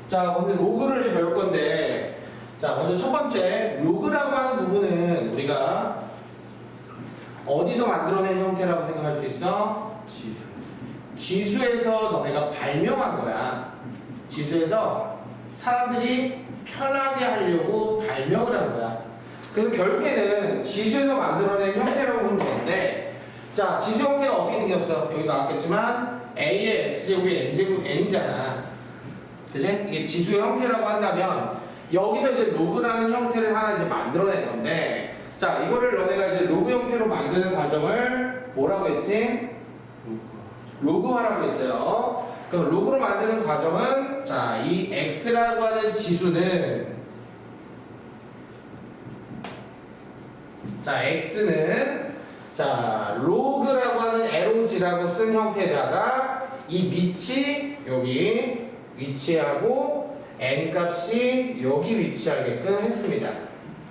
자, 오늘 로그를 이제 배울 건데, 자, 먼저 첫 번째, 로그라고 하는 부분은 우리가 어디서 만들어낸 형태라고 생각할 수 있어? 지수에서 너네가 발명한 거야. 지수에서 사람들이 편하게 하려고 발명을 한 거야. 그래서 결국에는 지수에서 만들어낸 형태라고 보면 되는데, 자, 지수 형태가 어떻게 생겼어? 여기 나왔겠지만 A의 X제곱이 N제곱 N이잖아. 그치? 이게 지수의 형태라고 한다면 여기서 이제 로그라는 형태를 하나 이제 만들어낸 건데, 자, 이거를 너네가 이제 로그 형태로 만드는 과정을 뭐라고 했지? 로그화라고 했어요. 그럼 로그로 만드는 과정은, 자, 이 X라고 하는 지수는, 자, X는, 자, 로그라고 하는 LOG라고 쓴 형태에다가 이 밑이 여기 위치하고 N 값이 여기 위치하게끔 했습니다.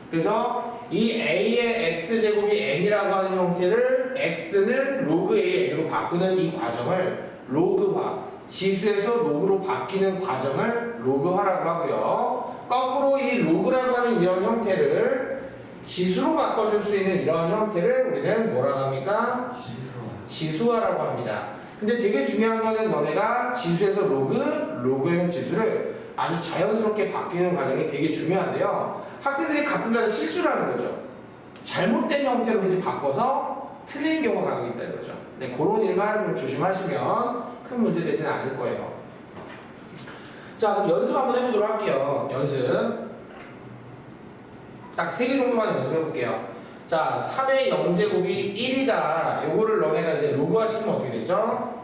그래서 이 A의 X제곱이 N이라고 하는 형태를 X는 로그 A의 N으로 바꾸는 이 과정을 로그화, 지수에서 로그로 바뀌는 과정을 로그화라고 하고요. 거꾸로 이 로그라고 하는 이런 형태를 지수로 바꿔줄 수 있는 이런 형태를 우리는 뭐라고 합니까? 지수화라고 합니다. 근데 되게 중요한 거는 너네가 지수에서 로그에서 지수를 아주 자연스럽게 바뀌는 과정이 되게 중요한데요. 학생들이 가끔가다 실수를 하는 거죠. 잘못된 형태로 이제 바꿔서 틀리는 경우가 간혹 있다 이거죠. 네, 그런 일만 좀 조심하시면 큰 문제 되지는 않을 거예요. 자, 그럼 연습 한번 해보도록 할게요. 연습. 딱 3개 정도만 연습해 볼게요. 자, 3의 0제곱이 1이다. 요거를 너네가 이제 로그화 시키면 어떻게 되죠?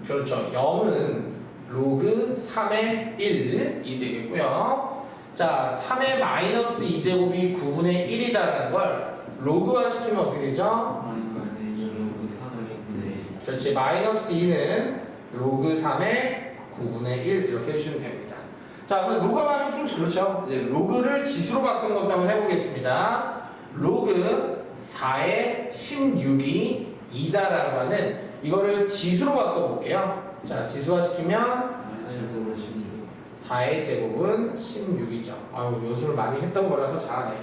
그렇죠. 0은 로그 3의 1이 되겠고요. 자, 3의 마이너스 2제곱이 9분의 1이다라는 걸 로그화 시키면 어떻게 되죠? 그렇지. 마이너스 2는 로그 3의 9분의 1 이렇게 해주시면 됩니다. 자, 그럼 로그가 좀 그렇죠. 이제 로그를 지수로 바꾸는 것도 한번 해보겠습니다. 로그 4의 16이 2다라고 하는 이거를 지수로 바꿔볼게요. 자, 지수화 시키면 4의 제곱은 16이죠. 아유, 연습을 많이 했던 거라서 잘하네.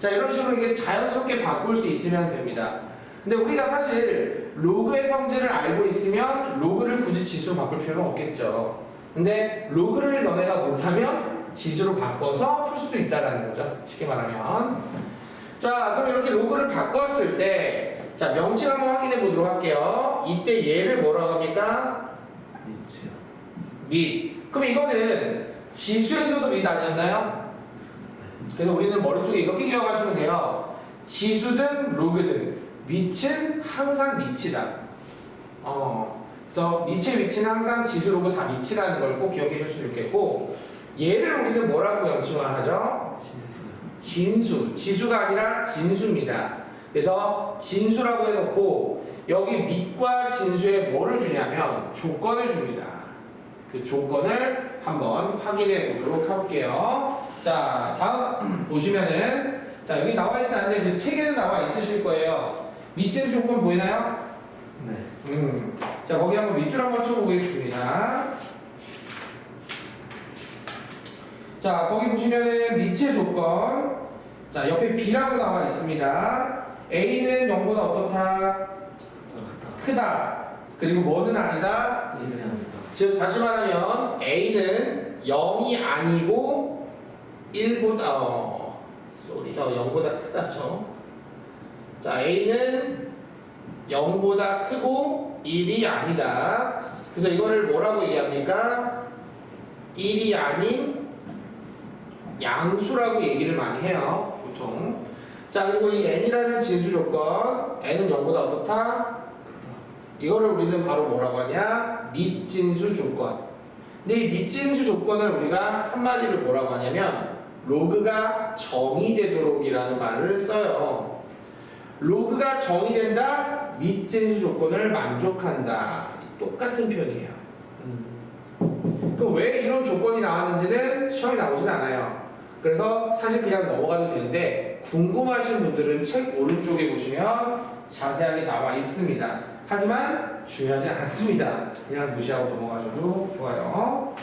자, 이런 식으로 이게 자연스럽게 바꿀 수 있으면 됩니다. 근데 우리가 사실 로그의 성질을 알고 있으면 로그를 굳이 지수로 바꿀 필요는 없겠죠. 근데 로그를 너네가 못하면 지수로 바꿔서 풀 수도 있다라는 거죠. 쉽게 말하면. 자, 그럼 이렇게 로그를 바꿨을 때, 자, 명칭 한번 확인해 보도록 할게요. 이때 얘를 뭐라고 합니까? 밑이요. 밑. 그럼 이거는 지수에서도 밑 아니었나요? 그래서 우리는 머릿속에 이렇게 기억하시면 돼요. 지수든 로그든 밑은 항상 밑이다. 그래서 밑의 위치는 항상 지수 로그 다 밑이라는 걸 꼭 기억해 주셨으면 좋겠고, 얘를 우리는 뭐라고 명칭을 하죠? 진수. 지수가 아니라 진수입니다. 그래서 진수라고 해놓고 여기 밑과 진수에 뭐를 주냐면 조건을 줍니다. 그 조건을 한번 확인해 보도록 할게요. 자, 다음 보시면은, 자, 여기 나와 있지 않는데 그 책에도 나와 있으실 거예요. 밑진수 조건 보이나요? 네. 자, 거기 한번 밑줄 한번 쳐보겠습니다. 자, 거기 보시면은 밑의 조건, 자, 옆에 B라고 나와 있습니다. A는 0보다 어떻다? 크다. 그리고 뭐는 아니다? 즉, 다시 말하면 A는 0이 아니고 1보다, 0보다 크다죠. 자, A는 0보다 크고 1이 아니다. 그래서 이거를 뭐라고 얘기합니까? 1이 아닌 양수라고 얘기를 많이 해요, 보통. 자, 그리고 이 n이라는 진수 조건, n은 0보다 어떻다? 이거를 우리는 바로 뭐라고 하냐? 밑진수 조건. 근데 이 밑진수 조건을 우리가 한마디로 뭐라고 하냐면 로그가 정의되도록이라는 말을 써요. 로그가 정의된다, 밑진수 조건을 만족한다. 똑같은 표현이에요. 그럼 왜 이런 조건이 나왔는지는 시험에 나오진 않아요. 그래서 사실 그냥 넘어가도 되는데, 궁금하신 분들은 책 오른쪽에 보시면 자세하게 나와 있습니다. 하지만 중요하지 않습니다. 그냥 무시하고 넘어가셔도 좋아요.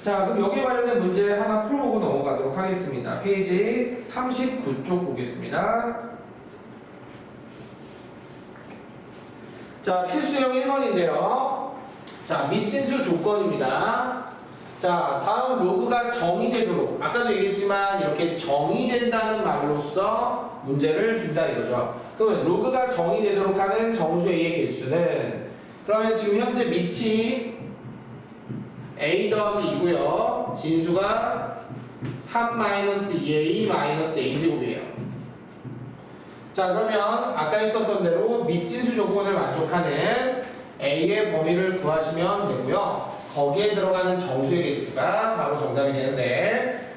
자, 그럼 여기에 관련된 문제 하나 풀어보고 넘어가도록 하겠습니다. 페이지 39쪽 보겠습니다. 자, 필수형 1번인데요. 자, 밑진수 조건입니다. 자, 다음 로그가 정의되도록, 아까도 얘기했지만 이렇게 정의된다는 말로써 문제를 준다 이거죠. 그러면 로그가 정의되도록 하는 정수 A의 개수는, 그러면 지금 현재 밑이 A 더하기 2고요. 진수가 3-2A-A제곱이에요. 자, 그러면 아까 했었던 대로 밑진수 조건을 만족하는 A의 범위를 구하시면 되고요. 거기에 들어가는 정수의 개수가 바로 정답이 되는데,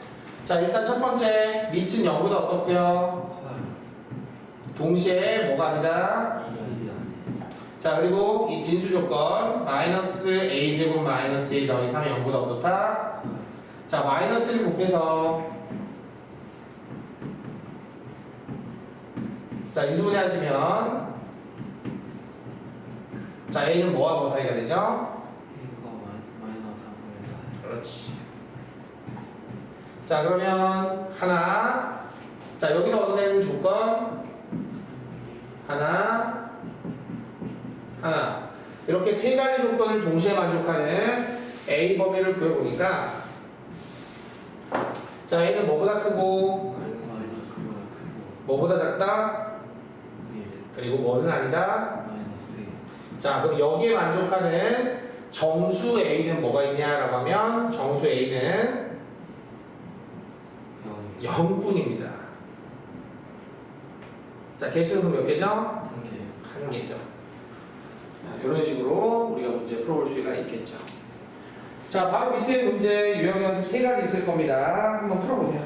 자, 일단 첫 번째 밑은 0보다 어떻고요? 동시에 뭐가 아니다? 자, 그리고 이 진수 조건 마이너스 A제곱 마이너스 A 더하기 3이 0보다 어떻다? 자, 마이너스를 곱해서, 자, 인수분해 하시면, 자, A는 뭐와 뭐 사이가 되죠? 그렇지. 자, 그러면 하나, 자, 여기서 얻어내는 조건 하나, 이렇게 세 가지 조건을 동시에 만족하는 A 범위를 구해보니까, 자, A는 뭐보다 크고 뭐보다 작다? 그리고 뭐는 아니다? 자, 그럼 여기에 만족하는 정수 A는 뭐가 있냐라고 하면 정수 A는 0뿐입니다. 자, 개수는 그럼 몇 개죠? 한 개죠. 이런 식으로 우리가 문제 풀어볼 수가 있겠죠. 자, 바로 밑에 문제 유형 연습 세 가지 있을 겁니다. 한번 풀어보세요.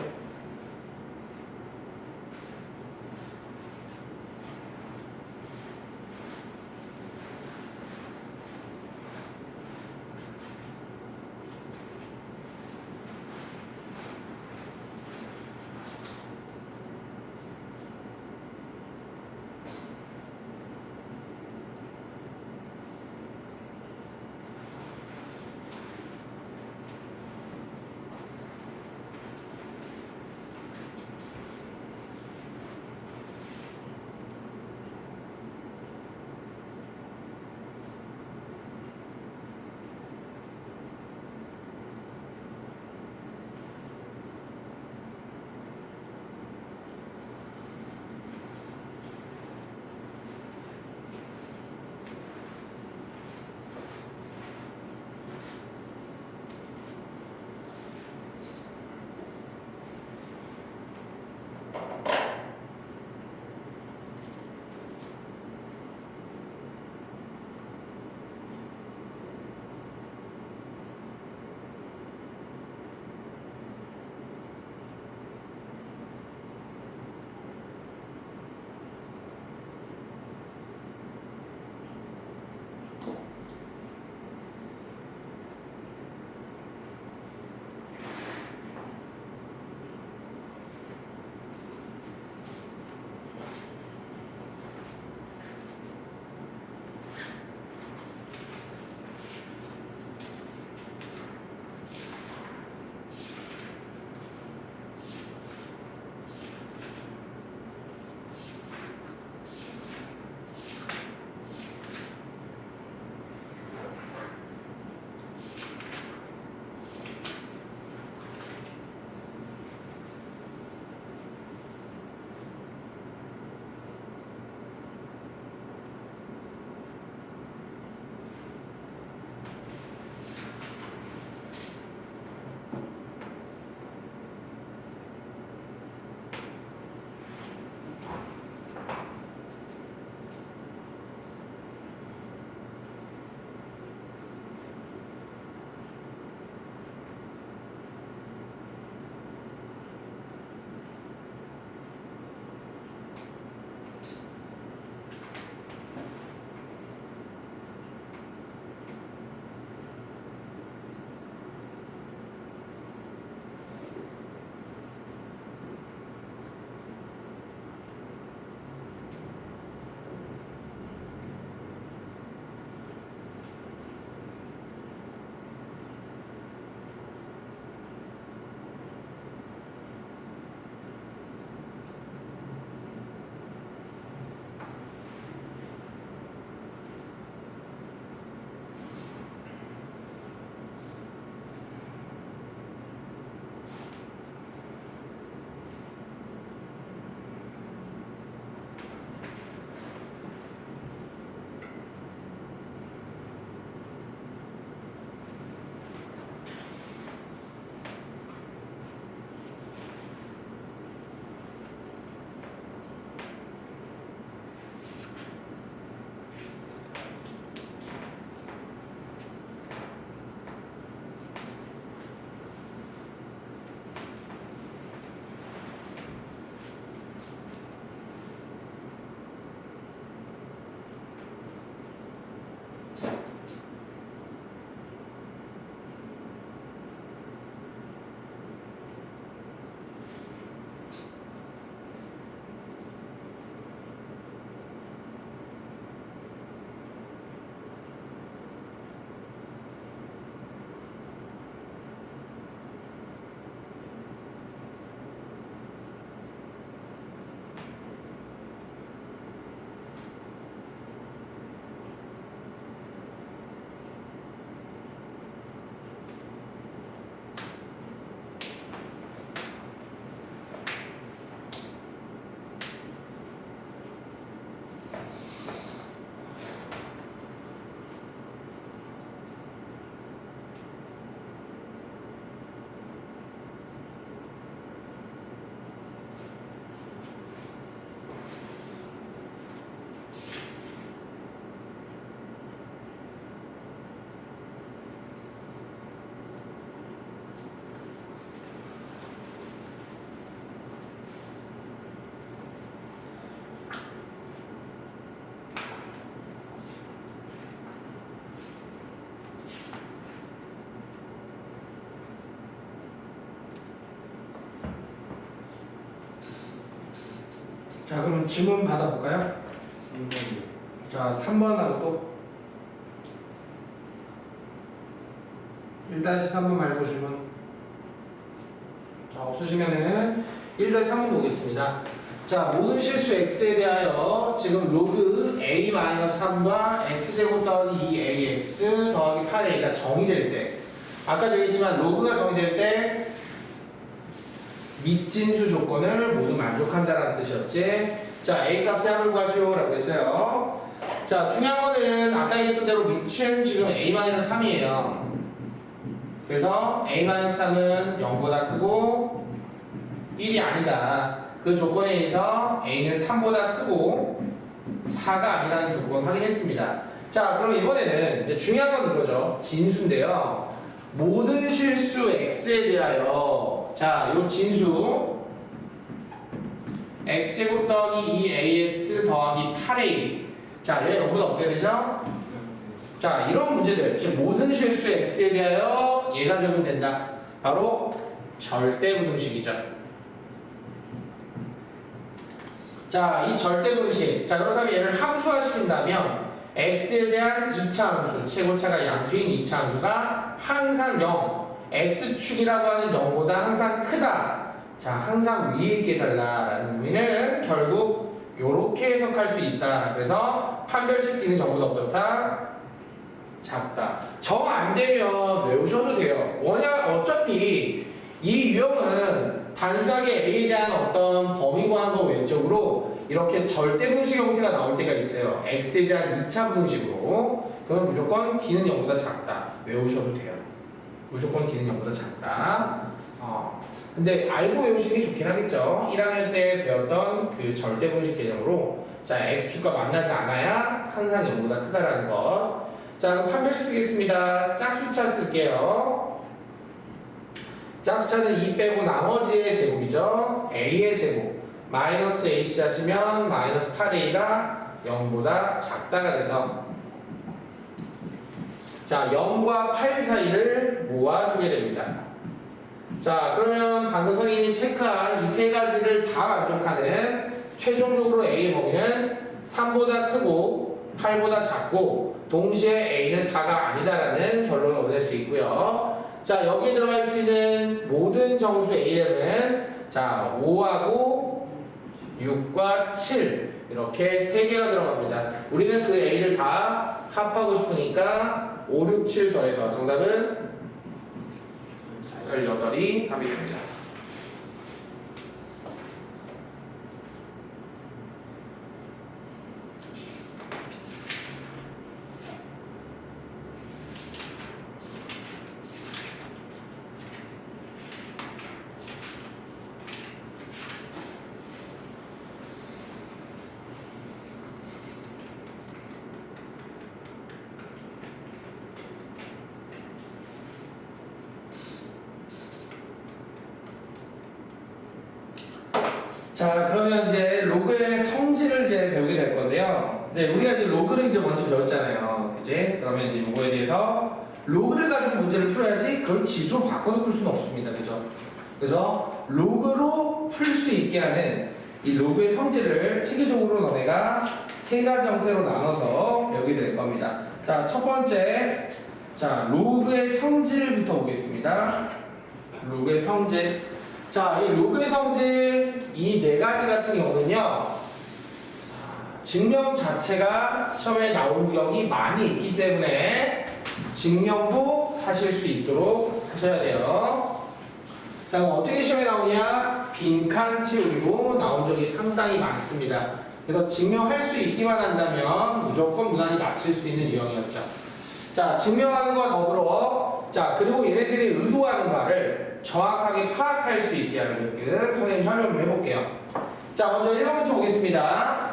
자, 그럼 질문 받아볼까요? 자, 3번하고 또 1-3번 말고 질문. 자, 없으시면은 1-3번 보겠습니다. 자, 모든 실수 x에 대하여 지금 로그 a-3과 x제곱 더하기 2ax 더하기 8a가 정의될 때, 아까도 얘기했지만 로그가 정의될 때 밑진수 조건을 모두 만족한다라는 뜻이었지. 자, a 값의 합을 구하시오 라고 했어요. 자, 중요한 거는 아까 얘기했던 대로 밑은 지금 a-3이에요. 그래서 a-3은 0보다 크고 1이 아니다. 그 조건에 의해서 a는 3보다 크고 4가 아니라는 조건 확인했습니다. 자, 그럼 이번에는 이제 중요한 건 이거죠. 진수인데요. 모든 실수 x에 대하여, 자, 요 진수 x제곱 더하기 2ax 더하기 8a. 자, 얘 0보다 어떻게 되죠? 자, 이런 문제들, 즉 모든 실수 x에 대하여 얘가 적용된다. 바로 절대부등식이죠. 자, 이 절대분식. 자, 그렇다면 얘를 함수화시킨다면 x에 대한 2차 함수, 최고차가 양수인 2차 함수가 항상 0, x축이라고 하는 0보다 항상 크다. 자, 항상 위에 있게 달라라는 의미는 결국 이렇게 해석할 수 있다. 그래서 판별식 D는 0보다 어떻다? 작다. 정 안 되면 외우셔도 돼요. 어차피 이 유형은 단순하게 A에 대한 어떤 범위 구하는 거 외적으로 이렇게 절대분식 형태가 나올 때가 있어요. X에 대한 2차 분식으로. 그러면 무조건 D는 0보다 작다. 외우셔도 돼요. 무조건 D는 0보다 작다. 근데 알고 외우시는 게 좋긴 하겠죠. 1학년 때 배웠던 그 절대분식 개념으로 자, X축과 만나지 않아야 항상 0보다 크다라는 것. 자, 그럼 판별 쓰겠습니다. 짝수차 쓸게요. 짝수차는 2 빼고 나머지의 제곱이죠. a의 제곱 마이너스 ac 하시면 마이너스 8a가 0보다 작다가 돼서 자, 0과 8 사이를 모아주게 됩니다. 자, 그러면 방금 선생님이 체크한 이 세 가지를 다 만족하는 최종적으로 a의 범위는 3보다 크고 8보다 작고 동시에 a는 4가 아니다라는 결론을 얻을 수 있고요. 자, 여기에 들어갈 수 있는 모든 정수 A는 자, 5하고 6과 7 이렇게 3개가 들어갑니다. 우리는 그 A를 다 합하고 싶으니까 5, 6, 7 더해서 정답은 18이 답이 됩니다. 자, 그러면 이제 로그의 성질을 이제 배우게 될 건데요. 네, 우리가 이제 로그를 이제 먼저 배웠잖아요. 그지? 그러면 이제 이거에 대해서 로그를 가지고 문제를 풀어야지 그걸 지수로 바꿔서 풀 수는 없습니다. 그죠? 그래서 로그로 풀 수 있게 하는 이 로그의 성질을 체계적으로 너네가 세 가지 형태로 나눠서 배우게 될 겁니다. 자, 첫 번째, 자, 로그의 성질부터 보겠습니다. 로그의 성질. 자, 이 로그의 성질 이 네 가지 같은 경우는요, 증명 자체가 시험에 나올 경우가 많이 있기 때문에 증명도 하실 수 있도록 하셔야 돼요. 자, 그럼 어떻게 시험에 나오냐? 빈칸 채우기로 나온 적이 상당히 많습니다. 그래서 증명할 수 있기만 한다면 무조건 무난히 맞힐 수 있는 유형이었죠. 자, 증명하는 것과 더불어 자, 그리고 얘네들이 의도하는 바를 정확하게 파악할 수 있게 하게끔 선생님 설명 좀 해볼게요. 자, 먼저 1번부터 보겠습니다.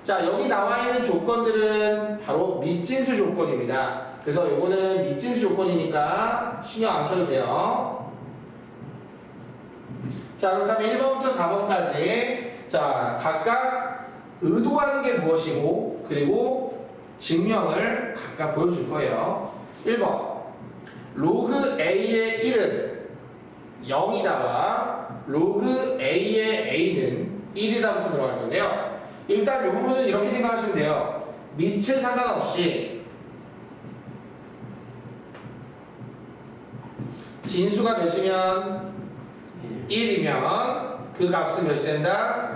자, 여기 나와 있는 조건들은 바로 밑진수 조건입니다. 그래서 이거는 밑진수 조건이니까 신경 안 써도 돼요. 자, 그렇다면 1번부터 4번까지 자, 각각 의도하는 게 무엇이고 그리고 증명을 각각 보여줄 거예요. 1번 로그 A의 1은 0이다와 로그 A의 A는 1이다부터 들어갈 건데요. 일단 이 부분은 이렇게 생각하시면 돼요. 밑에 상관없이 진수가 몇이면 1이면 그 값은 몇이 된다?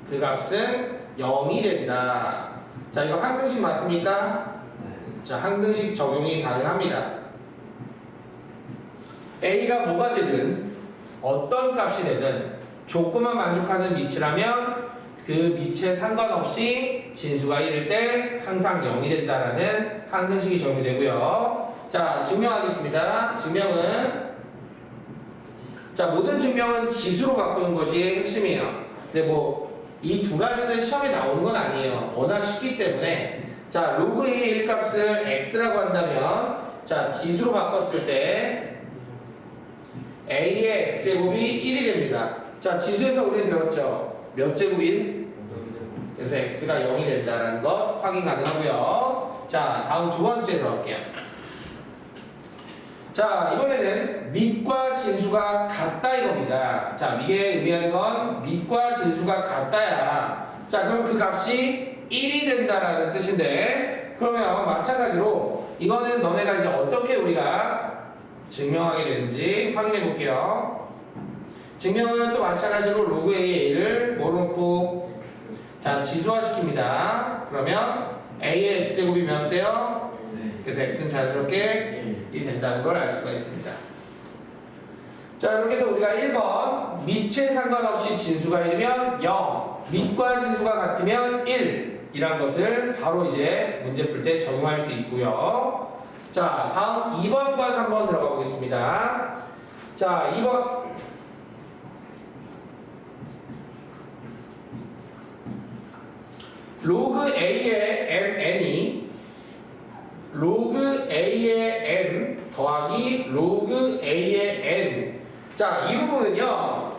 그 값은 0이 된다. 자, 이거 항등식 맞습니까? 자, 항등식 적용이 가능합니다. A가 뭐가 되든 어떤 값이 되든 조건만 만족하는 밑이라면 그 밑에 상관없이 진수가 1일 때 항상 0이 된다라는 항등식이 적용이 되고요. 자, 증명하겠습니다. 증명은 자, 모든 증명은 지수로 바꾸는 것이 핵심이에요. 근데 뭐 이 두 가지는 시험에 나오는 건 아니에요. 워낙 쉽기 때문에 자, 로그 A의 1값을 x라고 한다면 자, 지수로 바꿨을 때 A의 x제곱이 1이 됩니다. 자, 지수에서 우리는 배웠죠. 몇 제곱인? 그래서 x가 0이 된다는 것 확인 가능하고요. 자, 다음 두 번째 들어갈게요. 자, 이번에는 밑과 진수가 같다 이겁니다. 자, 이게 의미하는 건 밑과 진수가 같다야. 자, 그럼 그 값이 1이 된다라는 뜻인데, 그러면 마찬가지로 이거는 너네가 이제 어떻게 우리가 증명하게 되는지 확인해 볼게요. 증명은 또 마찬가지로 로그 A를 뭐로 놓고 자, 지수화 시킵니다. 그러면 A의 x제곱이 몇 돼요? 그래서 x는 자연스럽게 1이 된다는 걸 알 수가 있습니다. 자, 이렇게 해서 우리가 1번 밑에 상관없이 진수가 1이면 0, 밑과 진수가 같으면 1 이란 것을 바로 이제 문제 풀 때 적용할 수 있고요. 자, 다음 2번과 3번 들어가 보겠습니다. 자, 2번 로그 A의 mn이 로그 A의 n 더하기 로그 A의 n. 자, 이 부분은요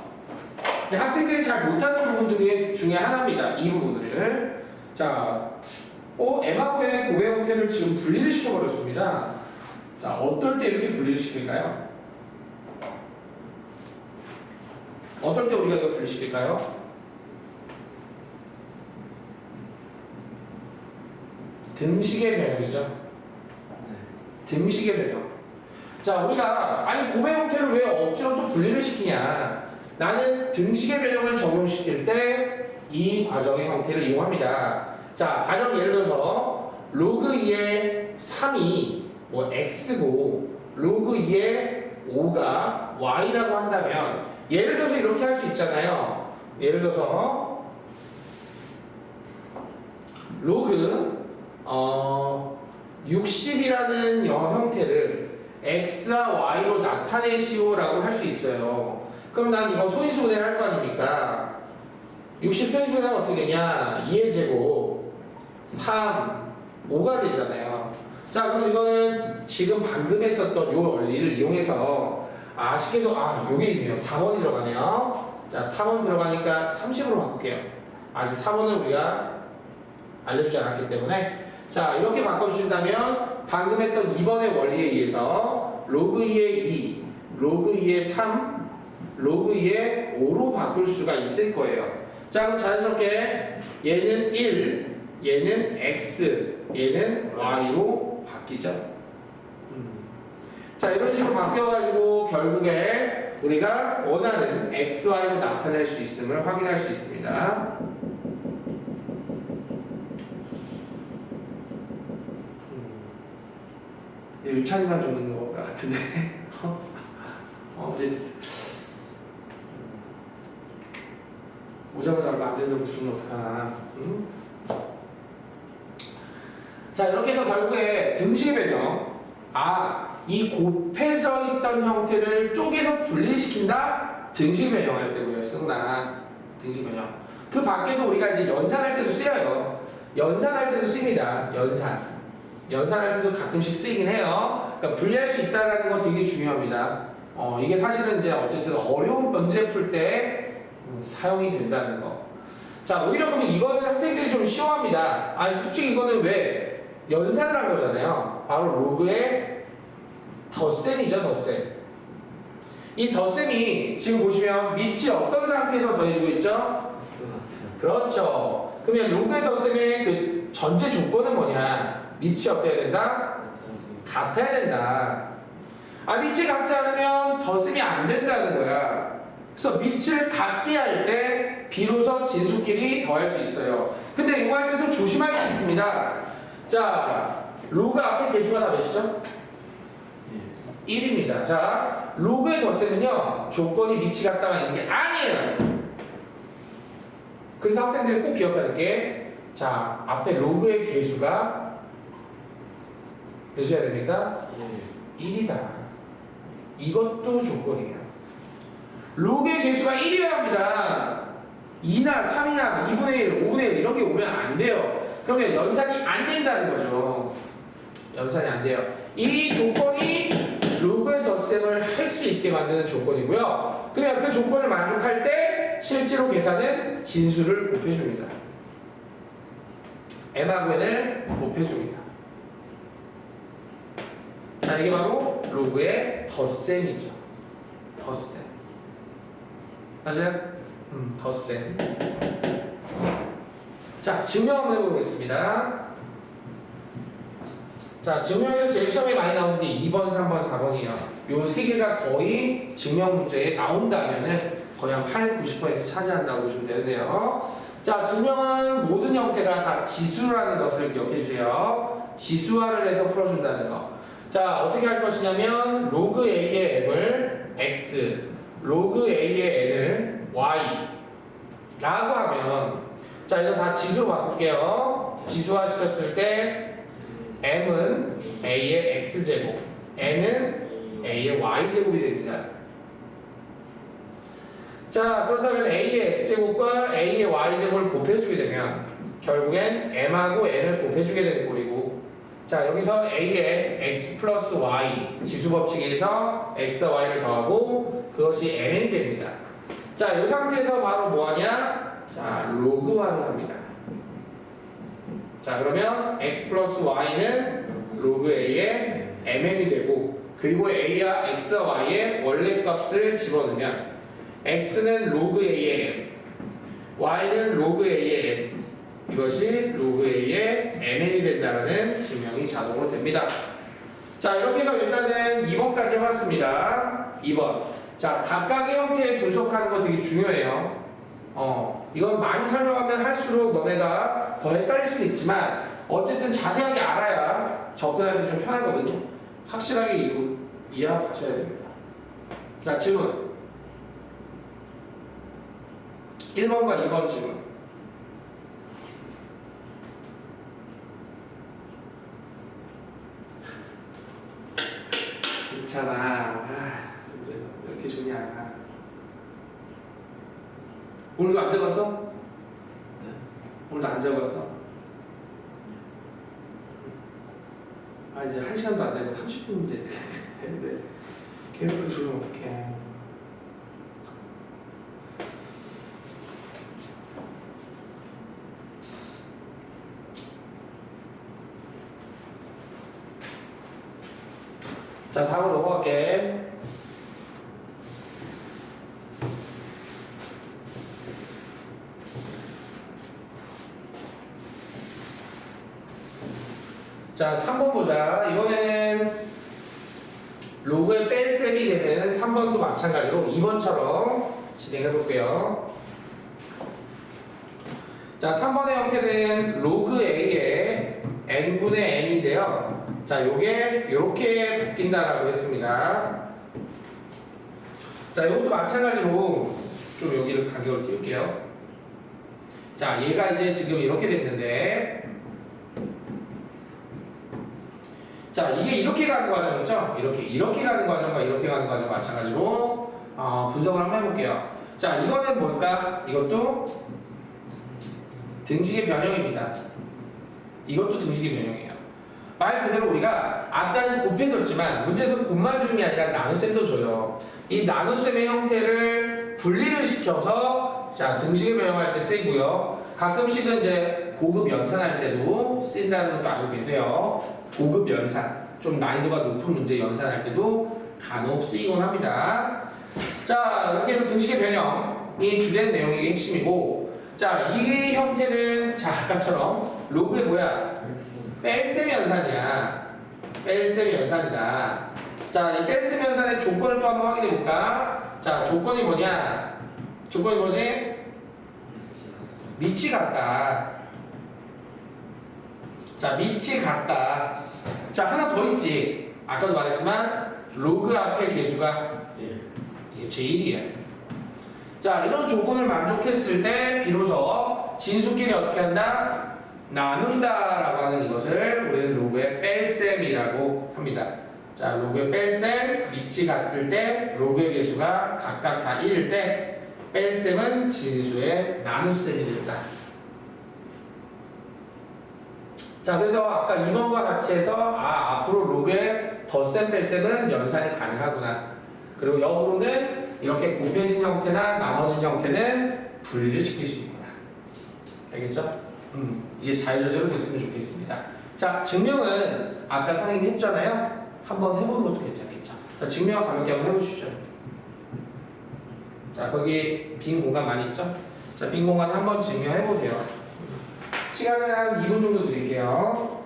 학생들이 잘 못하는 부분 중에 하나입니다. 이 부분을 자, m하고 n의 고배 형태를 지금 분리를 시켜버렸습니다. 자, 어떨 때 이렇게 분리를 시킬까요? 어떨 때 우리가 이거 분리시킬까요? 등식의 변형이죠. 등식의 변형. 자, 우리가 아니 고배 형태를 왜 억지로 또 분리를 시키냐? 나는 등식의 변형을 적용시킬 때 이 과정의 형태를 이용합니다. 자, 가령 예를 들어서 로그 2의 3이 뭐 x고 로그 2의 5가 y라고 한다면 예를 들어서 이렇게 할 수 있잖아요. 예를 들어서 로그 60이라는 형태를 x와 y로 나타내시오라고 할 수 있어요. 그럼 난 이거 소인수분해를 할 거 아닙니까? 60 소인수분해하면 어떻게 되냐? 2의 제곱 3, 5가 되잖아요. 자, 그럼 이거는 지금 방금 했었던 이 원리를 이용해서 아쉽게도 요게 있네요. 4번이 들어가네요. 자, 4번 들어가니까 30으로 바꿀게요. 아직 4번을 우리가 알려주지 않았기 때문에 자, 이렇게 바꿔주신다면 방금 했던 2번의 원리에 의해서 로그 2의 2, 로그 2의 3, 로그 2의 5로 바꿀 수가 있을 거예요. 자, 그럼 자연스럽게 얘는 1, 얘는 x, 얘는 y로 바뀌죠. 자, 이런 식으로 바뀌어가지고 결국에 우리가 원하는 x, y로 나타낼 수 있음을 확인할 수 있습니다. 유찬이만 주는 것 같은데. 이제 오자마자 얼마 안 된다고 주면 어떡하나. 응? 자, 이렇게 해서 결국에 등식의 변형. 이 곱해져 있던 형태를 쪼개서 분리시킨다? 등식 변형할 때고요. 쓰구나. 등식 변형. 그 밖에도 우리가 이제 연산할 때도 쓰여요. 연산할 때도 씁니다. 연산할 때도 가끔씩 쓰이긴 해요. 그러니까 분리할 수 있다는 건 되게 중요합니다. 이게 사실은 이제 어쨌든 어려운 문제 풀 때 사용이 된다는 거. 자, 오히려 그러면 이거는 학생들이 좀 쉬워합니다. 아니, 솔직히 이거는 왜 연산을 한 거잖아요. 바로 로그의 덧셈이죠, 덧셈. 이 덧셈이 지금 보시면 밑이 어떤 상태에서 더해지고 있죠? 그렇죠. 그러면 로그의 덧셈의 그 전제 조건은 뭐냐? 밑이 어때야 된다? 같아야 된다. 아, 밑이 같지 않으면 덧셈이 안 된다는 거야. 그래서 밑을 같게 할 때 비로소 진수끼리 더할 수 있어요. 근데 이거 할 때도 조심할 게 있습니다. 자, 로그 앞에 개수가 다 몇이죠? 1입니다. 자, 로그의 덧셈은요, 조건이 밑이 같다가 있는 게 아니에요. 그래서 학생들이 꼭 기억하는 게, 자, 앞에 로그의 개수가 몇이어야 됩니까? 1이다. 이것도 조건이에요. 로그의 개수가 1이어야 합니다. 2나 3이나 2분의 1, 5분의 1 이런 게 오면 안 돼요. 그러면 연산이 안 된다는 거죠. 연산이 안 돼요. 이 조건이 로그의 덧셈을 할 수 있게 만드는 조건이고요. 그냥 그 조건을 만족할 때 실제로 계산은 진수를 곱해줍니다. n하고 n을 곱해줍니다. 자, 이게 바로 로그의 덧셈이죠. 덧셈. 맞아요? 덧셈. 자, 증명 한번 해보겠습니다. 자, 증명에서 제일 시험에 많이 나오는 게 2번, 3번, 4번이에요. 요 세 개가 거의 증명 문제에 나온다면은 거의 한 8, 90% 차지한다고 보시면 되는데요. 자, 증명은 모든 형태가 다 지수라는 것을 기억해 주세요. 지수화를 해서 풀어준다는 거. 자, 어떻게 할 것이냐면 로그 a의 m을 x, 로그 a의 n을 y 라고 하면, 자, 이거 다 지수로 바꿀게요. 지수화 시켰을 때 m은 a의 x제곱, n은 a의 y제곱이 됩니다. 자, 그렇다면 a의 x제곱과 a의 y제곱을 곱해주게 되면 결국엔 m하고 n을 곱해주게 되는 꼴이고, 자, 여기서 a의 x 플러스 y 지수법칙에서 x와 y를 더하고 그것이 mn이 됩니다. 자, 이 상태에서 바로 뭐하냐? 자, 로그화를 합니다. 자, 그러면 x 플러스 y는 로그 a의 mn이 되고, 그리고 a와 x와 y의 원래 값을 집어넣으면 x는 로그 a의 m, y는 로그 a의 n, 이것이 로그 a의 mn이 된다는 증명이 자동으로 됩니다. 자, 이렇게 해서 일단은 2번까지 해봤습니다. 2번. 자, 각각의 형태에 분석하는 거 되게 중요해요. 이건 많이 설명하면 할수록 너네가 더 헷갈릴 수는 있지만 어쨌든 자세하게 알아야 접근할 때 좀 편하거든요. 확실하게 이해하고 가셔야 됩니다. 자, 질문 1번과 2번 질문. 있잖아. 진짜 왜 이렇게 좋냐. 오늘도 안 적었어? 네. 오늘도 안 적었어? 아, 이제 1시간도 안 되고 30분 이제 되는데 계속 주면 어떡해. 자, 다음으로 넘어갈게. 자, 3번 보자. 이번에는 로그의 뺄셈이 되는 3번도 마찬가지로 2번처럼 진행해 볼게요. 자, 3번의 형태는 로그 a의 n분의 n인데요. 자, 요게 이렇게 바뀐다라고 했습니다. 자, 이것도 마찬가지로 좀 여기를 간격을 띄울게요. 자, 얘가 이제 지금 이렇게 됐는데, 자, 이게 이렇게 가는 과정이죠? 이렇게 가는 과정과 이렇게 가는 과정 마찬가지로 분석을 한번 해볼게요. 자, 이거는 뭘까? 이것도 등식의 변형입니다. 이것도 등식의 변형이에요. 말 그대로 우리가 아까는 곱해줬지만 문제에서 곱만 주는 게 아니라 나눗셈도 줘요. 이 나눗셈의 형태를 분리를 시켜서 자, 등식의 변형할 때 쓰이고요. 가끔씩은 이제 고급 연산할 때도 쓰인다는 것도 알고 계세요. 고급 연산, 좀 난이도가 높은 문제 연산할 때도 간혹 쓰이곤 합니다. 자, 이렇게 해서 등식의 변형이 주된 내용이 핵심이고, 자, 이 형태는 자 아까처럼 로그의 뭐야? 뺄셈 연산이야. 뺄셈 연산이다. 자, 이 뺄셈 연산의 조건을 또 한번 확인해 볼까? 자, 조건이 뭐냐? 조건이 뭐지? 밑이 같다. 자, 밑이 같다. 자, 하나 더 있지. 아까도 말했지만 로그 앞에 개수가 이게 제1이야. 자, 이런 조건을 만족했을 때 비로소 진수끼리 어떻게 한다? 나눈다라고 하는 이것을 우리는 로그의 뺄셈이라고 합니다. 자, 로그의 뺄셈, 밑이 같을 때 로그의 개수가 각각 다 1일 때 뺄셈은 진수의 나눗셈이 된다. 자, 그래서 아까 2번과 같이 해서 앞으로 로그의 덧셈 뺄셈은 연산이 가능하구나. 그리고 역으로는 이렇게 곱해진 형태나 나눠진 형태는 분리를 시킬 수 있구나. 알겠죠? 이게 자유저제로 됐으면 좋겠습니다. 자, 증명은 아까 선생님이 했잖아요. 한번 해보는 것도 괜찮겠죠. 자, 증명 가볍게 한번 해보십시오. 자, 거기 빈 공간 많이 있죠? 자, 빈 공간 한번 증명해보세요. 시간은 한 2분 정도 드릴게요.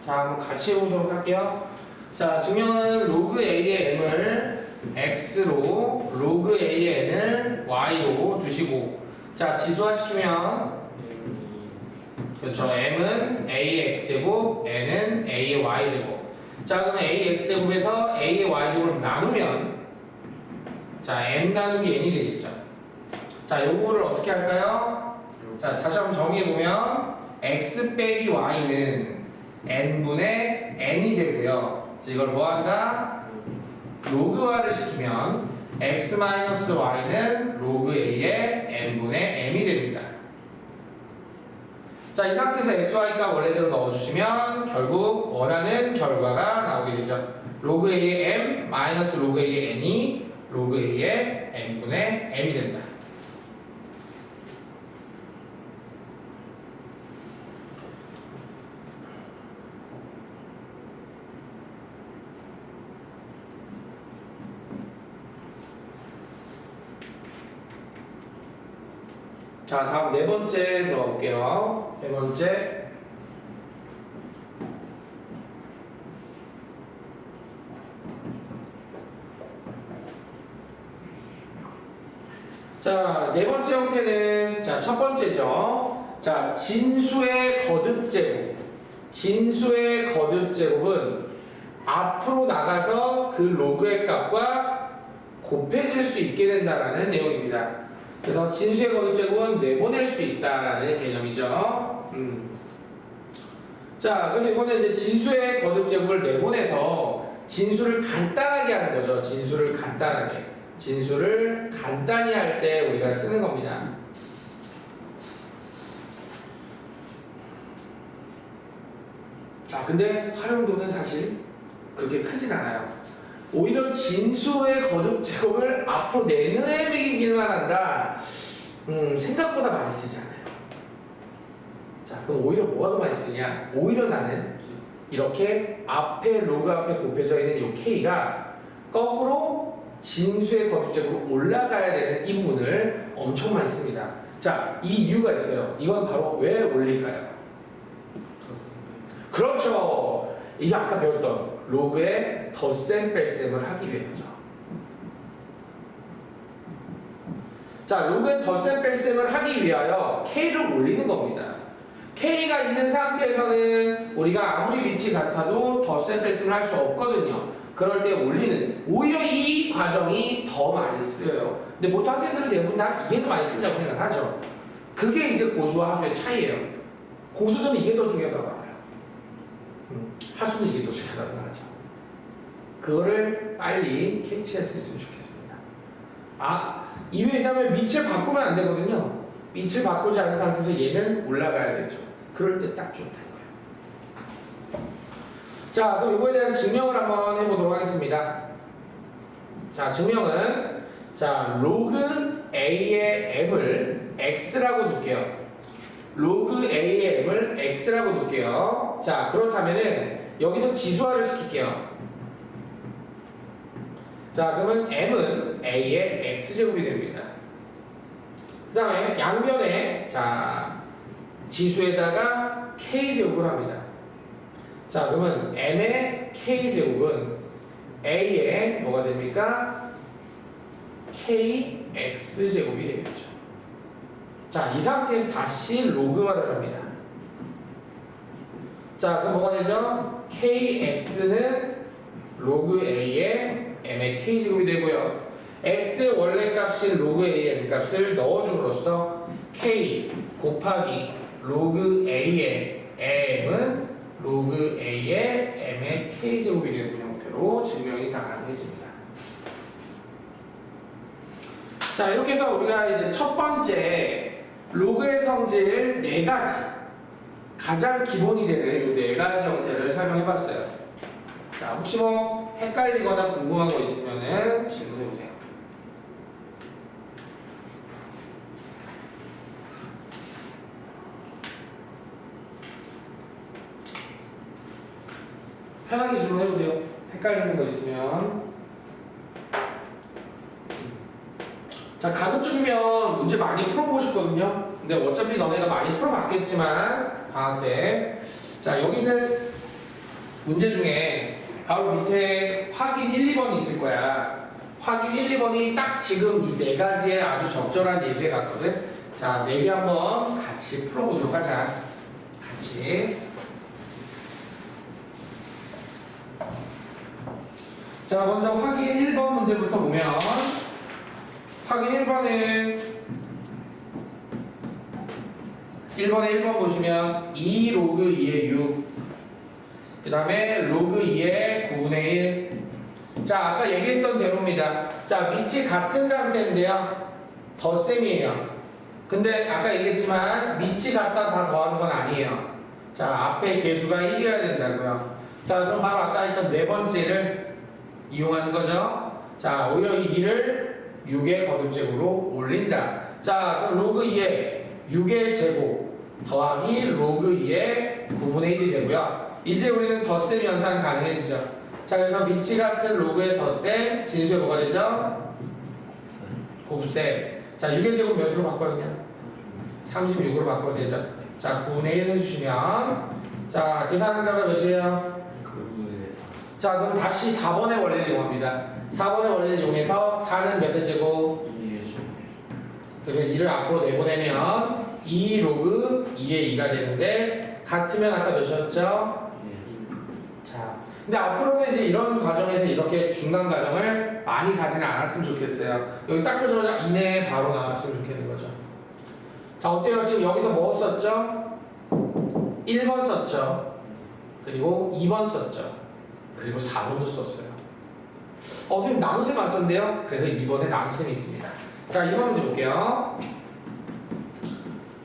자, 한번 같이 해보도록 할게요. 자, 증명은 로그 A의 M을 X로, 로그 A의 N을 Y로 두시고, 자, 지수화시키면, 그렇죠. M은 A의 X제곱, N은 A의 Y제곱. 자, 그러면 A의 X제곱에서 A의 Y제곱을 나누면, 자, M 나누기 N이 되겠죠. 자, 요거를 어떻게 할까요? 자, 다시 한번 정리해보면, X 빼기 Y는 n분의 n이 되고요. 이걸 뭐 한다? 로그화를 시키면 x-y는 로그 a의 n분의 m이 됩니다. 자, 이 상태에서 xy가 원래대로 넣어주시면 결국 원하는 결과가 나오게 되죠. 로그 a의 m 마이너스 로그 a의 n이 로그 a의 n분의 m이 된다. 자, 다음 네 번째 들어가 볼게요. 네 번째. 자, 네 번째 형태는, 자, 첫 번째죠. 자, 진수의 거듭제곱. 진수의 거듭제곱은 앞으로 나가서 그 로그의 값과 곱해질 수 있게 된다라는 내용입니다. 그래서 진수의 거듭제곱은 내보낼 수 있다라는 개념이죠. 자, 그래서 이번에 이제 진수의 거듭제곱을 내보내서 진수를 간단하게 하는 거죠. 진수를 간단하게. 진수를 간단히 할 때 우리가 쓰는 겁니다. 자, 근데 활용도는 사실 그렇게 크진 않아요. 오히려 진수의 거듭제곱을 앞으로 내보내기만 한다. 생각보다 많이 쓰지 않아요. 자, 그럼 오히려 뭐가 더 많이 쓰냐? 오히려 나는 이렇게 로그 앞에 곱해져 있는 이 K가 거꾸로 진수의 거듭적으로 올라가야 되는 이 부분을 엄청 많이 씁니다. 자, 이 이유가 있어요. 이건 바로 왜 올릴까요? 그렇죠. 이게 아까 배웠던 로그의 덧셈 뺄셈을 하기 위해서죠. 자, 로그의 덧셈 뺄셈을 하기 위하여 K를 올리는 겁니다. K가 있는 상태에서는 우리가 아무리 위치 같아도 덧셈 뺄셈을 할 수 없거든요. 그럴 때 올리는, 오히려 이 과정이 더 많이 쓰여요. 근데 보통 학생들은 대부분 다 이게 더 많이 쓴다고 생각하죠. 그게 이제 고수와 하수의 차이예요. 고수들은 이게 더 중요하다고 알아요. 하수는 이게 더 중요하다고 생각하죠. 그거를 빨리 캐치할 수 있으면 좋겠습니다. 왜냐면 밑을 바꾸면 안 되거든요. 밑을 바꾸지 않은 상태에서 얘는 올라가야 되죠. 그럴 때 딱 좋다는 거예요. 자, 그럼 이거에 대한 증명을 한번 해보도록 하겠습니다. 자, 증명은 로그 A의 M을 X라고 둘게요. 로그 A의 M을 X라고 둘게요. 자, 그렇다면은 여기서 지수화를 시킬게요. 자, 그러면 M은 A의 X제곱이 됩니다. 그 다음에 양변에 지수에다가 K제곱을 합니다. 자, 그러면 M의 K제곱은 A의 뭐가 됩니까? KX제곱이 되겠죠. 자, 이 상태에서 다시 로그화를 합니다. 자, 그럼 뭐가 되죠? KX는 로그 A의 M의 K제곱이 되고요. X의 원래 값인 로그 A의 M 값을 넣어줌으로써 K 곱하기 로그 A의 M은 로그 A의 M의 K제곱이 되는 형태로 증명이 다 가능해집니다. 자, 이렇게 해서 우리가 이제 첫 번째 로그의 성질 4가지 가장 기본이 되는 이 4가지 형태를 설명해봤어요. 자, 혹시 뭐 헷갈리거나 궁금한 거 있으면은 질문해보세요. 편하게 질문해보세요. 헷갈리는 거 있으면. 자, 가급적이면 문제 많이 풀어보고 싶거든요. 근데 어차피 너네가 많이 풀어봤겠지만 방학 때. 자, 여기 있는 문제 중에 바로 밑에 확인 1, 2번이 있을 거야. 확인 1, 2번이 딱 지금 이 4가지에 아주 적절한 예제 같거든. 자, 4개 한번 같이 풀어보도록 하자. 같이. 자, 먼저 확인 1번 문제부터 보면 확인 1번은 1번 보시면 2 로그 2의 6, 그 다음에 로그 2의 9분의 1. 자, 아까 얘기했던 대로입니다. 자, 밑이 같은 상태인데요. 덧셈이에요. 근데 아까 얘기했지만 밑이 같다 다 더하는 건 아니에요. 자, 앞에 개수가 1이어야 된다고요. 자, 그럼 바로 아까 했던 4번째를 이용하는 거죠. 자, 오히려 이 2를 6의 거듭제곱으로 올린다. 자, 그럼 로그 2의 6의 제곱 더하기 로그 2의 9분의 1이 되고요. 이제 우리는 덧셈 현상 가능해지죠. 자, 그래서 밑이 같은 로그의 덧셈, 진수의 뭐가 되죠? 곱셈. 자, 6의 제곱 몇으로 바꿔야 되냐? 36으로 바꿔야 되죠. 자, 9분의 1 해주시면, 자, 계산한다가 몇이에요? 자, 그럼 다시 4번의 원리를 이용합니다. 4번의 원리를 이용해서 4는 몇의 제곱? 2의 제곱. 그러면 2를 앞으로 내보내면 2 로그 2의 2가 되는데 같으면 아까 몇이었죠? 자, 근데 앞으로는 이제 이런 과정에서 이렇게 중간 과정을 많이 가지는 않았으면 좋겠어요. 여기 딱 보자마자 이내에 바로 나왔으면 좋겠는 거죠. 자, 어때요? 지금 여기서 뭐 썼죠? 1번 썼죠. 그리고 2번 썼죠. 그리고 4번도 썼어요. 선생님 나눗셈 안 썼는데요? 그래서 2번에 나눗셈이 있습니다. 자, 2번 문제 볼게요.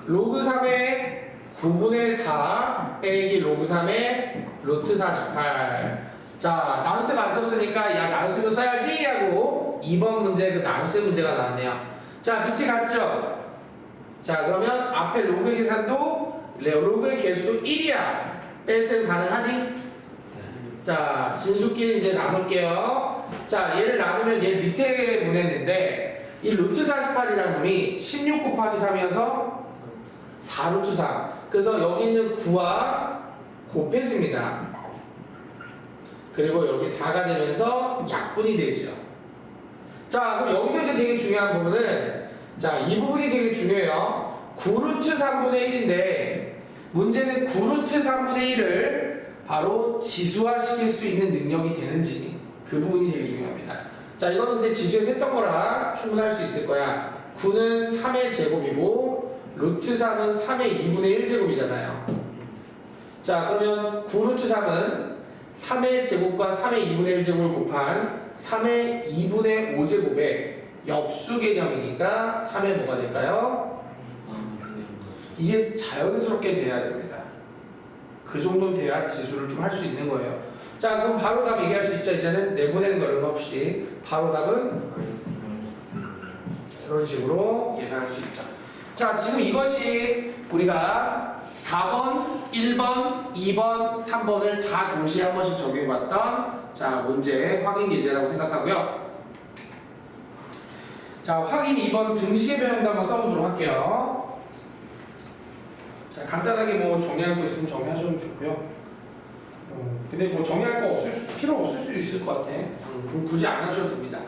로그 3의 9분의 4 빼기 로그 3의 루트 48. 자, 나눗셈 안 썼으니까 야, 나눗셈을 써야지 하고 2번 문제 그 나눗셈 문제가 나왔네요. 자, 밑이 같죠? 자, 그러면 앞에 로그의 계산도 로그의 개수도 1이야. 뺄셈 가능하지? 자, 진수끼리 이제 나눌게요. 자, 얘를 나누면 얘 밑에 보냈는데 이 루트 48이라는 놈이 16 곱하기 3이어서 4 루트 3. 그래서 여기 있는 9와 곱해집니다. 그리고 여기 4가 되면서 약분이 되죠. 자, 그럼 여기서 이제 되게 중요한 부분은, 자, 이 부분이 되게 중요해요. 9루트 3분의 1인데 문제는 9루트 3분의 1을 바로 지수화시킬 수 있는 능력이 되는지, 그 부분이 되게 중요합니다. 자, 이거는 근데 지수에서 했던 거라 충분할 수 있을 거야. 9는 3의 제곱이고 루트 3은 3의 2분의 1제곱이잖아요. 자, 그러면 9루트 3은 3의 제곱과 3의 2분의 1제곱을 곱한 3의 2분의 5제곱의 역수 개념이니까 3의 뭐가 될까요? 이게 자연스럽게 돼야 됩니다. 그 정도는 돼야 지수를 좀 할 수 있는 거예요. 자, 그럼 바로 답 얘기할 수 있죠. 이제는 내보내는 거 얼마 없이 바로 답은 이런 식으로 예상할 수 있죠. 자, 지금 이것이 우리가 4번, 1번, 2번, 3번을 다 동시에 한 번씩 적용해봤던 자, 문제 확인 예제라고 생각하고요. 자, 확인 2번 등식의 변형도 한번 써보도록 할게요. 자, 간단하게 뭐 정리할 거 있으면 정리하시면 좋고요. 근데 뭐 정리할 거 필요 없을 수 있을 것 같아. 그럼 굳이 안 하셔도 됩니다.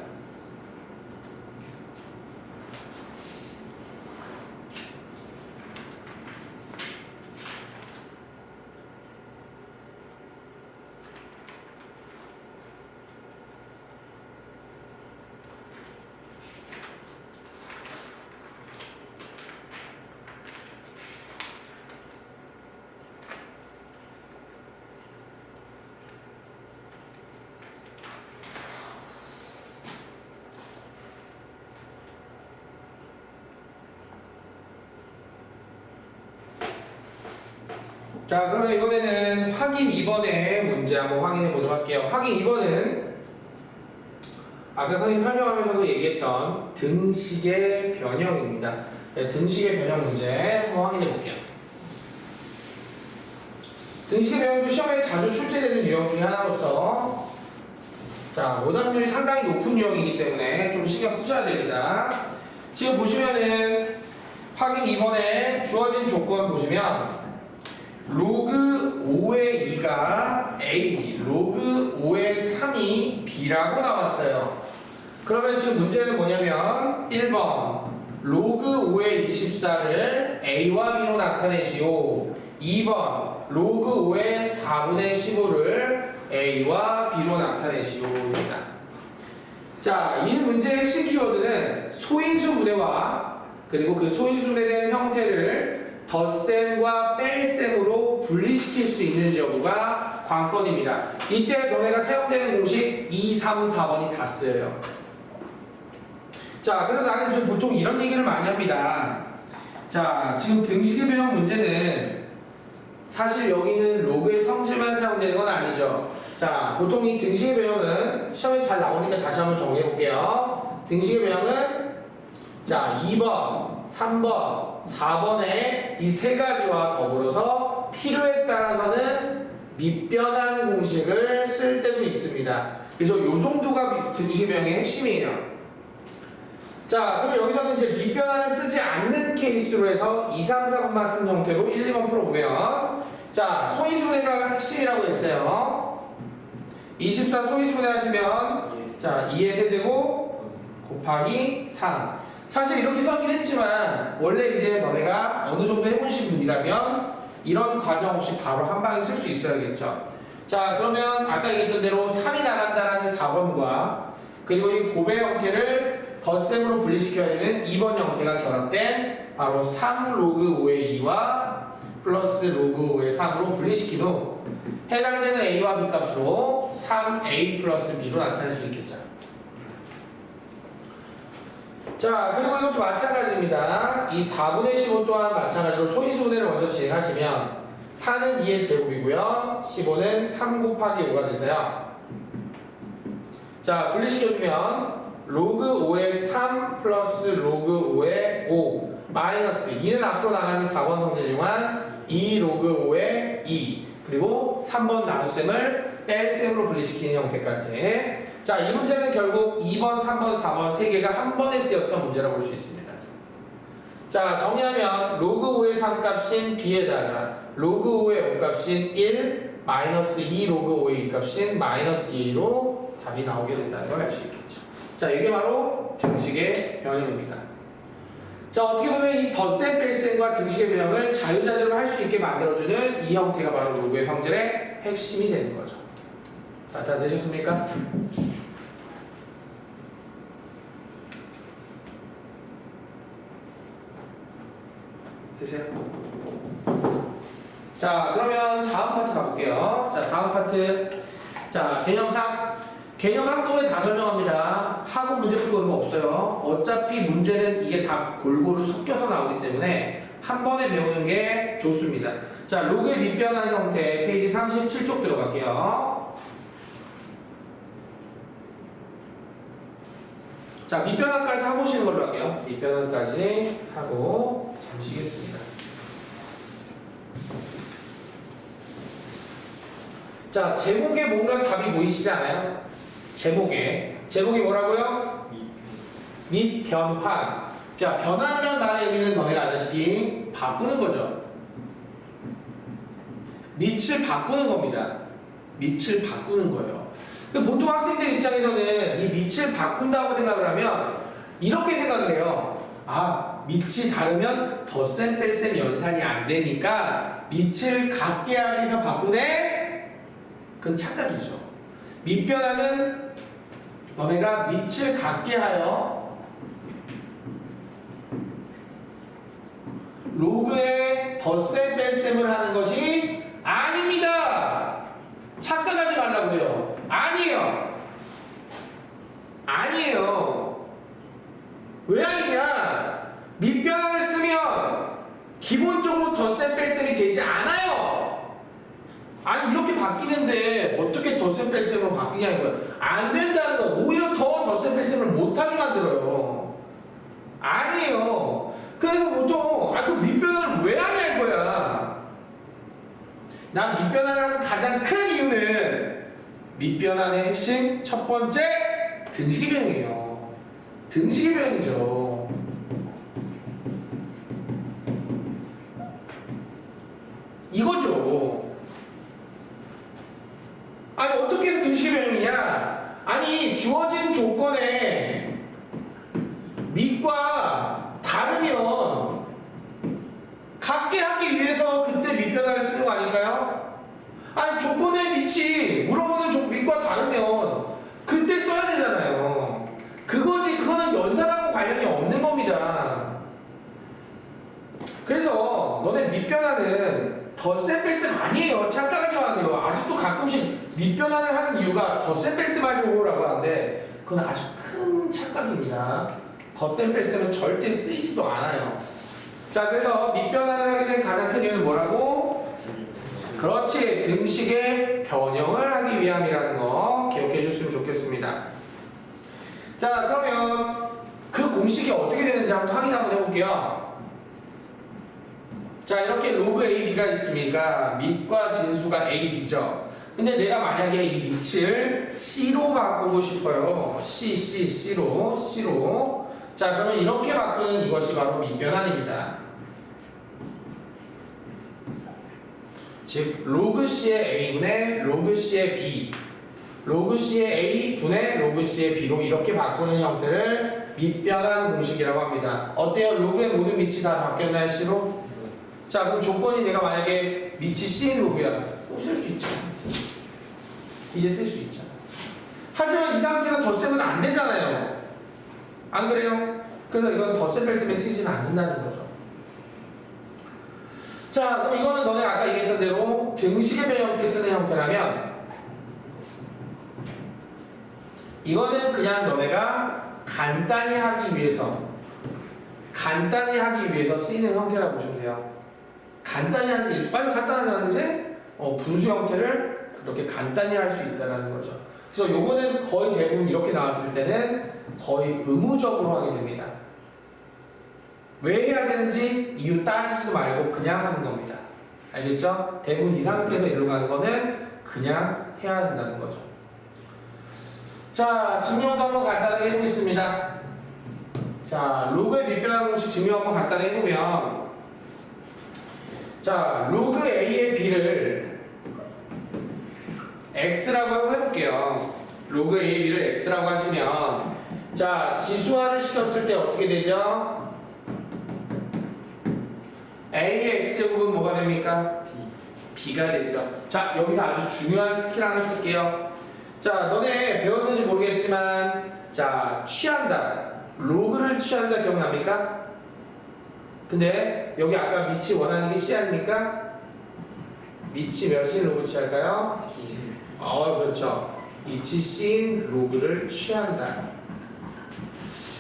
자, 그러면 이번에는 확인 2번의 문제 한번 확인해 보도록 할게요. 확인 2번은 아까 선생님 설명하면서도 얘기했던 등식의 변형입니다. 네, 등식의 변형 문제 한번 확인해 볼게요. 등식의 변형도 시험에 자주 출제되는 유형 중에 하나로서 자, 오답률이 상당히 높은 유형이기 때문에 좀 신경 쓰셔야 됩니다. 지금 보시면은 확인 2번에 주어진 조건 보시면 로그 5의 2가 A, 로그 5의 3이 B라고 나왔어요. 그러면 지금 문제는 뭐냐면 1번 로그 5의 24를 A와 B로 나타내시오. 2번 로그 5의 4분의 15를 A와 B로 나타내시오입니다. 자, 이 문제의 핵심 키워드는 소인수 분해와 그리고 그 소인수 분해된 형태를 덧셈과 뺄셈으로 분리시킬 수 있는지 여부가 관건입니다. 이때 너네가 사용되는 공식 2, 3, 4번이 다 쓰여요. 자, 그래서 나는 좀 보통 이런 얘기를 많이 합니다. 자, 지금 등식의 변형 문제는 사실 여기는 로그의 성질만 사용되는 건 아니죠. 자, 보통 이 등식의 변형은 시험에 잘 나오니까 다시 한번 정리해 볼게요. 등식의 변형은 자, 2번, 3번, 4번의 이 세 가지와 더불어서 필요에 따라서는 밑변환 공식을 쓸 때도 있습니다. 그래서 이 정도가 등식의 변형의 핵심이에요. 자, 그럼 여기서는 이제 밑변환을 쓰지 않는 케이스로 해서 2, 3, 4번만 쓴 형태로 1, 2번 풀어보면 자, 소인수 분해가 핵심이라고 했어요. 24 소인수 분해 하시면 자, 2의 세제곱 곱하기 3. 사실 이렇게 썼긴 했지만 원래 이제 너네가 어느 정도 해보신 분이라면 이런 과정 없이 바로 한 방에 쓸 수 있어야겠죠. 자, 그러면 아까 얘기했던 대로 3이 나간다라는 4번과 그리고 이 곱의 형태를 덧셈으로 분리시켜야 되는 2번 형태가 결합된 바로 3 로그 5의 2와 플러스 로그 5의 3으로 분리시킨 후 해당되는 A와 B 값으로 3A 플러스 B로 나타낼 수 있겠죠. 자, 그리고 이것도 마찬가지입니다. 이 4분의 15 또한 마찬가지로 소인수 분해를 먼저 진행하시면 4는 2의 제곱이고요. 15는 3 곱하기 5가 되세요. 자, 분리시켜주면 로그 5의 3 플러스 로그 5의 5 마이너스 2는 앞으로 나가는 4번 성질 이용한 2 로그 5의 2 그리고 3번 나눗셈을 뺄셈으로 분리시키는 형태까지. 자, 이 문제는 결국 2번, 3번, 4번 세 개가 한 번에 쓰였던 문제라고 볼 수 있습니다. 자, 정리하면 로그 5의 3값인 b에다가 로그 5의 5값인 1 마이너스 2 로그 5의 2값인 마이너스 2로 답이 나오게 된다는 걸 알 수 있겠죠. 자, 이게 바로 등식의 변형입니다. 자, 어떻게 보면 이 덧셈 뺄셈과 등식의 변형을 자유자재로 할 수 있게 만들어주는 이 형태가 바로 로그의 성질의 핵심이 되는 거죠. 자, 다 되셨습니까? 되세요? 자, 그러면 다음 파트 가볼게요. 자, 다음 파트. 자, 개념 한꺼번에 다 설명합니다. 하고 문제 풀고 그런 거 없어요. 어차피 문제는 이게 다 골고루 섞여서 나오기 때문에 한 번에 배우는 게 좋습니다. 자, 로그의 밑변환 형태 페이지 37쪽 들어갈게요. 자, 밑변환까지 하고 오시는 걸로 할게요. 밑변환까지 하고 잠시 쉬겠습니다. 자, 제목에 뭔가 답이 보이시지 않아요? 제목이 뭐라고요? 밑변환. 자, 변환이라는 말의 의미는 너희가 알다시피 바꾸는 거죠. 밑을 바꾸는 겁니다. 밑을 바꾸는 거예요. 보통 학생들 입장에서는 이 밑을 바꾼다고 생각을 하면 이렇게 생각을 해요. 아, 밑이 다르면 덧셈 뺄셈 연산이 안 되니까 밑을 같게 하기 위해서 바꾸네? 그건 착각이죠. 밑변환은 너네가 밑을 같게 하여 로그에 덧셈 뺄셈을 하는 것이 아닙니다. 착각하지 말라고요. 아니에요. 왜 아니냐? 밑변환을 쓰면 기본적으로 덧셈 뺄셈이 되지 않아요. 아니, 이렇게 바뀌는데 어떻게 덧셈 뺄셈으로 바뀌냐는 거야. 안 된다는 거. 오히려 더 덧셈 뺄셈을 못하게 만들어요. 아니에요. 그래서 보통 그 밑변환을 왜 하냐 이거야. 난 밑변환을 하는 가장 큰 이유는 밑변환의 핵심 첫 번째 등식의 변형이에요. 등식의 변형이죠. 이거죠. 아니, 어떻게 해서 등식의 변형이냐? 아니, 주어진 조건에 밑과 다르면 같게 하기 위해서 그때 밑변환을 쓰는 거 아닐까요? 아니, 조건의 밑이 물어보는 밑과 다르면 그때 써야 되잖아요. 그거는 연산하고 관련이 없는 겁니다. 그래서 너네 밑변환은 덧셈 뺄셈 아니에요. 착각하지 마세요. 아직도 가끔씩 밑변환을 하는 이유가 덧셈 뺄셈 하려고라고 하는데 그건 아주 큰 착각입니다. 덧셈 뺄셈은 절대 쓰이지도 않아요. 자, 그래서 밑변환을 하게 된 가장 큰 이유는 뭐라고? 그렇지, 등식의 변형을 하기 위함이라는 거 기억해 주셨으면 좋겠습니다. 자, 그러면 그 공식이 어떻게 되는지 한번 확인 한번 해볼게요. 자, 이렇게 로그 A, B가 있으니까 밑과 진수가 A, B죠. 근데 내가 만약에 이 밑을 C로 바꾸고 싶어요. C로. 자, 그러면 이렇게 바꾸는 이것이 바로 밑변환입니다. 즉, 로그 C의 A분의 로그 C의 B, 로그 C의 A 분의 로그 C의 B로 이렇게 바꾸는 형태를 밑변환 공식이라고 합니다. 어때요? 로그의 모든 밑이 다 바뀌었나요? C로? 자, 그럼 조건이 내가 만약에 밑이 C인 로그야. 쓸 수 있잖아. 이제 쓸 수 있잖아. 하지만 이 상태에서 덧셈은 안 되잖아요. 안 그래요? 그래서 이건 덧셈 뺄셈에 쓰이지는 않는다는 거죠. 자, 그럼 이거는 너네 아까 얘기했던 대로 등식의 변형 때 쓰는 형태라면 이거는 그냥 너네가 간단히 하기 위해서 쓰이는 형태라고 보시면 돼요. 간단히 하는 게 아주 간단하지 않은지 분수 형태를 그렇게 간단히 할 수 있다는 거죠. 그래서 요거는 거의 대부분 이렇게 나왔을 때는 거의 의무적으로 하게 됩니다. 왜 해야 되는지 이유 따지지 말고 그냥 하는 겁니다. 알겠죠? 대부분 이 상태에서 이리로 가는 거는 그냥 해야 한다는 거죠. 자, 증명도 한번 간단하게 해보겠습니다. 자, 로그의 밑변환 공식 증명 한번 간단하게 해보면, 자, 로그 A의 B를 X라고 한번 해볼게요. 로그 A의 B를 X라고 하시면, 자, 지수화를 시켰을 때 어떻게 되죠? A의 X제곱은 뭐가 됩니까? B가 되죠. 자, 여기서 아주 중요한 스킬 하나 쓸게요. 자, 너네 배웠는지 모르겠지만, 자, 취한다. 로그를 취한다 기억납니까? 근데 여기 아까 밑이 원하는 게 C 아닙니까? 밑이 몇인 로그 취할까요? 그렇죠. 밑이 C인 로그를 취한다.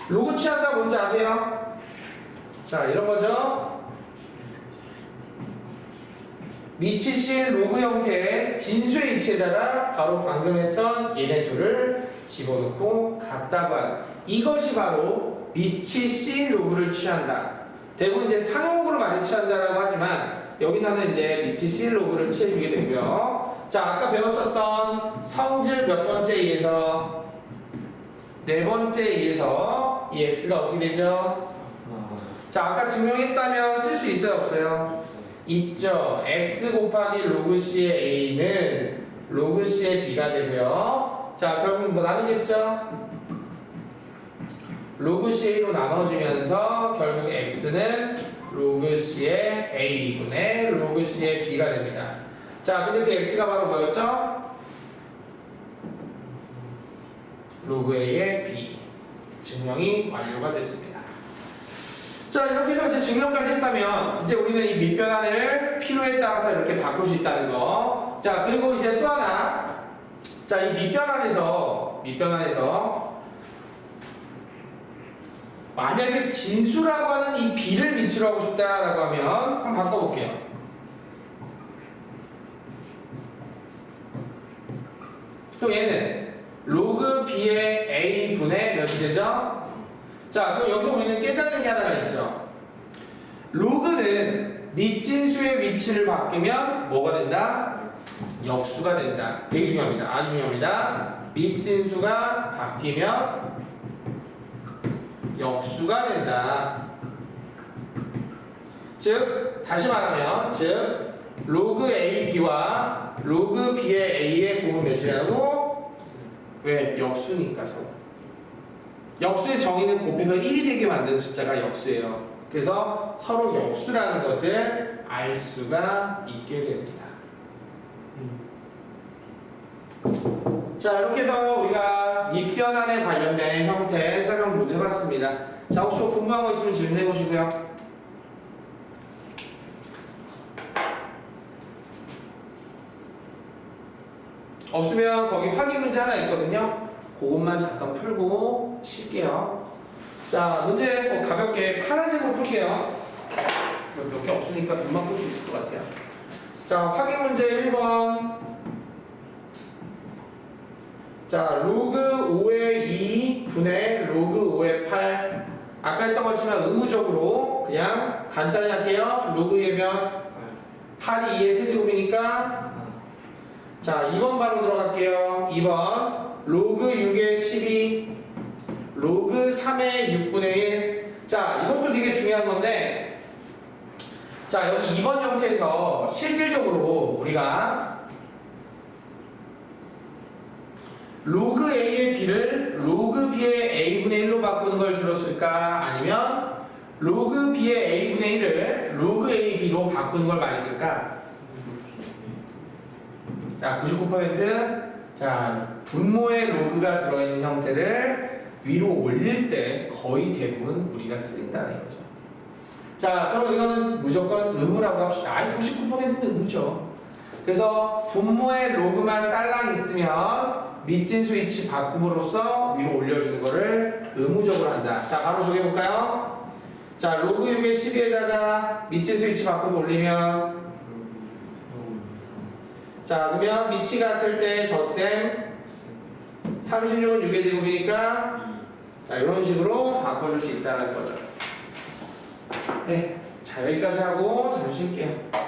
로그 취한다 뭔지 아세요? 자, 이런 거죠. 밑이 C인 로그 형태의 진수의 이치에다가 바로 방금 했던 얘네 둘을 집어넣고 같다고 한 이것이 바로 밑이 C 로그를 취한다. 대부분 이제 상용으로 많이 취한다라고 하지만 여기서는 이제 밑이 C 로그를 취해주게 되고요. 자, 아까 배웠었던 성질 몇 번째 E에서 네 번째 E에서 이 X가 어떻게 되죠? 자, 아까 증명했다면 쓸 수 있어요, 없어요? 있죠. X 곱하기 로그 C의 A는 로그 C의 B가 되고요. 자, 결국 뭐 나누겠죠? 로그 C로 나눠주면서 결국 X는 로그 C의 A분의 로그 C의 B가 됩니다. 자, 근데 그 X가 바로 뭐였죠? 로그 A의 B. 증명이 완료가 됐습니다. 자, 이렇게 해서 이제 증명까지 했다면 이제 우리는 이 밑변환을 필요에 따라서 이렇게 바꿀 수 있다는 거. 자, 그리고 이제 또 하나. 자, 이 밑변환에서 만약에 진수라고 하는 이 B를 밑으로 하고 싶다라고 하면 한번 바꿔볼게요. 그럼 얘는 로그 B의 A분의 몇이 되죠? 자, 그럼 여기서 우리는 깨닫는 게 하나가 있죠. 로그는 밑진수의 위치를 바꾸면 뭐가 된다? 역수가 된다. 되게 중요합니다. 아주 중요합니다. 밑진수가 바뀌면 역수가 된다. 즉, 다시 말하면, 즉, 로그 AB와 로그 B의 A의 곱은 몇이라고? 왜? 역수니까 서로. 역수의 정의는 곱해서 1이 되게 만드는 숫자가 역수예요. 그래서 서로 역수라는 것을 알 수가 있게 됩니다. 자, 이렇게 해서 우리가 밑변환에 관련된 형태 설명 모두 해봤습니다. 자, 혹시 궁금한 거 있으면 질문해 보시고요. 없으면 거기 확인 문제 하나 있거든요. 그것만 잠깐 풀고 쉴게요. 자, 문제 가볍게 파란색으로 풀게요. 몇 개 없으니까 금방 풀 수 있을 것 같아요. 자, 확인 문제 1번. 자, 로그 5의 2 분의 로그 5의 8. 아까 했던 것처럼 의무적으로 그냥 간단히 할게요. 로그 2면 8이 2의 세제곱이니까. 자, 2번 바로 들어갈게요. 2번. 로그 6의 12. 로그 3의 6분의 1. 자, 이것도 되게 중요한 건데. 자, 여기 2번 형태에서 실질적으로 우리가 로그 A의 B를 로그 B의 A분의 1로 바꾸는 걸 주로 쓸까? 아니면 로그 B의 A분의 1을 로그 A B로 바꾸는 걸 많이 쓸까? 자, 99%. 자, 분모의 로그가 들어있는 형태를 위로 올릴 때 거의 대부분 우리가 쓴다는 거죠. 자, 그럼 이거는 무조건 의무라고 합시다. 아니, 99%는 의무죠. 그래서 분모의 로그만 딸랑 있으면 밑진수 위치 바꿈으로써 위로 올려주는 거를 의무적으로 한다. 자, 바로 적용해볼까요? 자, 로그 6의 12에다가 밑진수 위치 바꿔서 올리면, 자, 그러면 밑이 같을 때 덧셈 36은 6의 제곱이니까 자, 이런 식으로 바꿔줄 수 있다는 거죠. 네. 자, 여기까지 하고 잠시 쉴게요.